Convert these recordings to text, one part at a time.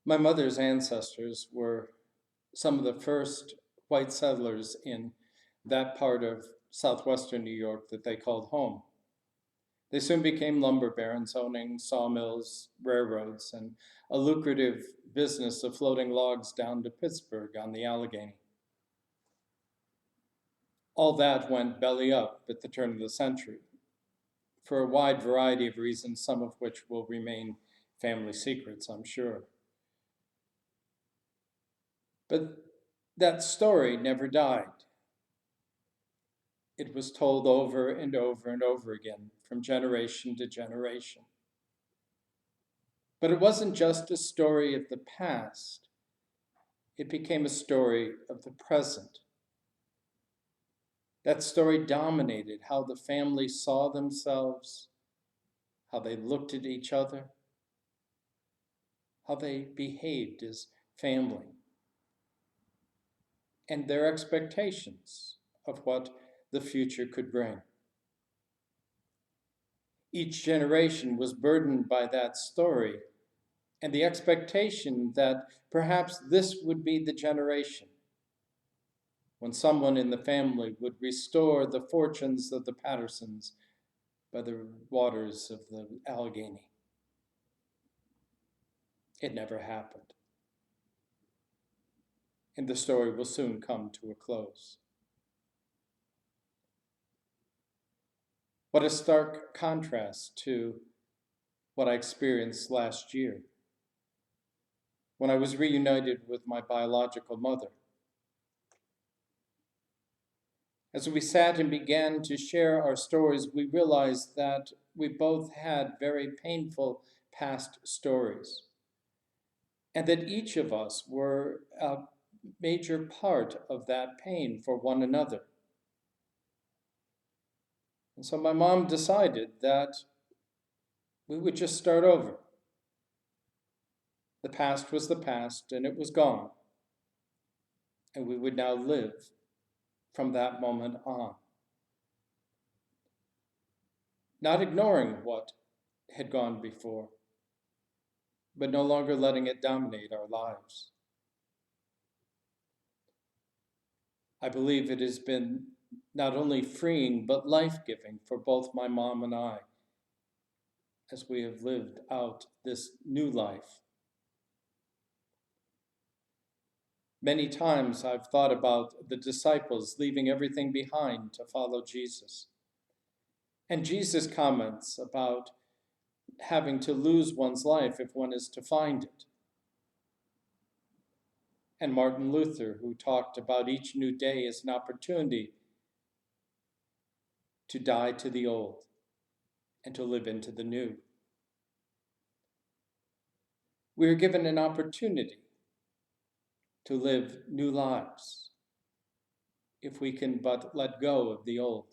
My mother's ancestors were some of the first white settlers in that part of southwestern New York that they called home. They soon became lumber barons, owning sawmills, railroads, and a lucrative business of floating logs down to Pittsburgh on the Allegheny. All that went belly up at the turn of the century for a wide variety of reasons, some of which will remain family secrets, I'm sure. But that story never died. It was told over and over and over again from generation to generation. But it wasn't just a story of the past, it became a story of the present. That story dominated how the family saw themselves, how they looked at each other, how they behaved as family, and their expectations of what the future could bring. Each generation was burdened by that story and the expectation that perhaps this would be the generation when someone in the family would restore the fortunes of the Pattersons by the waters of the Allegheny. It never happened. And the story will soon come to a close. What a stark contrast to what I experienced last year when I was reunited with my biological mother. As we sat and began to share our stories, we realized that we both had very painful past stories, and that each of us were a major part of that pain for one another. And so my mom decided that we would just start over. The past was the past, and it was gone. And we would now live from that moment on. Not ignoring what had gone before, but no longer letting it dominate our lives. I believe it has been not only freeing, but life-giving for both my mom and I as we have lived out this new life. Many times I've thought about the disciples leaving everything behind to follow Jesus. And Jesus' comments about having to lose one's life if one is to find it. And Martin Luther, who talked about each new day as an opportunity to die to the old and to live into the new. We are given an opportunity to live new lives if we can but let go of the old.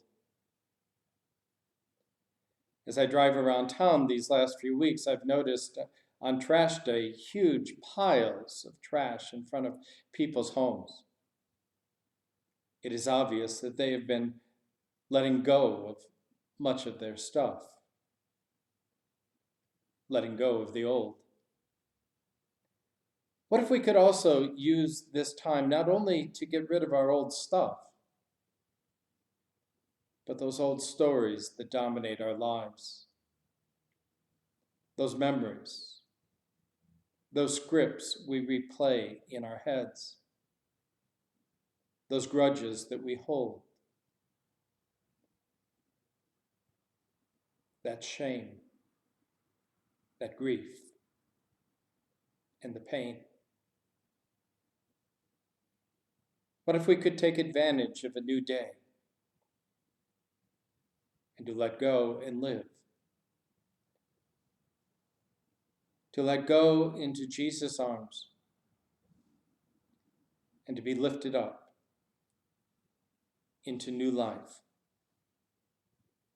As I drive around town these last few weeks, I've noticed on trash day huge piles of trash in front of people's homes. It is obvious that they have been letting go of much of their stuff, letting go of the old. What if we could also use this time not only to get rid of our old stuff, but those old stories that dominate our lives, those memories, those scripts we replay in our heads, those grudges that we hold, that shame, that grief, and the pain. What if we could take advantage of a new day and to let go and live? To let go into Jesus' arms and to be lifted up into new life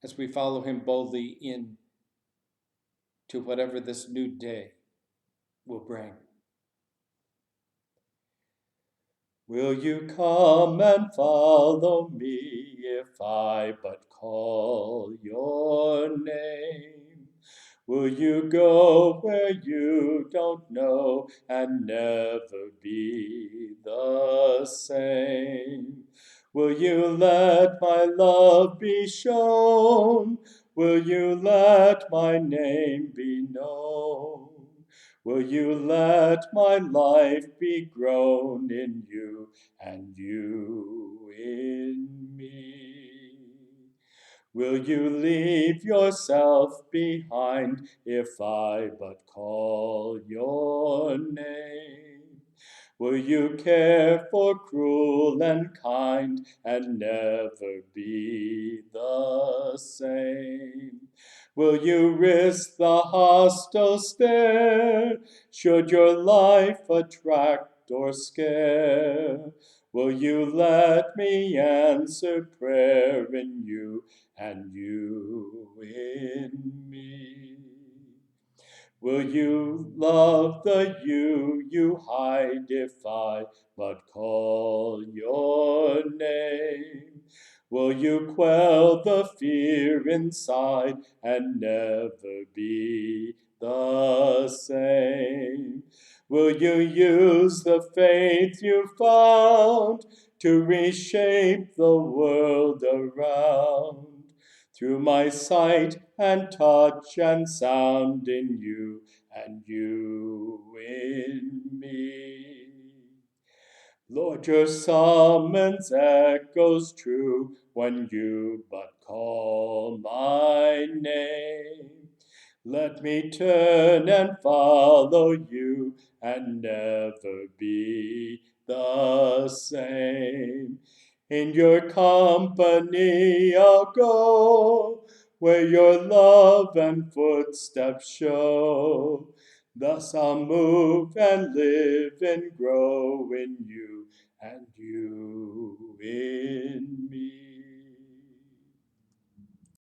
as we follow him boldly in to whatever this new day will bring. Will you come and follow me if I but call your name? Will you go where you don't know and never be the same? Will you let my love be shown? Will you let my name be known? Will you let my life be grown in you and you in me? Will you leave yourself behind if I but call your name? Will you care for cruel and kind and never be the same? Will you risk the hostile stare? Should your life attract or scare? Will you let me answer prayer in you and you in me? Will you love the you hide if I but call your name? Will you quell the fear inside and never be the same? Will you use the faith you found to reshape the world around? Through my sight and touch and sound in you and you in me. Lord, your summons echoes true when you but call my name. Let me turn and follow you and never be the same. In your company I'll go, where your love and footsteps show. Thus I'll move and live and grow in you and you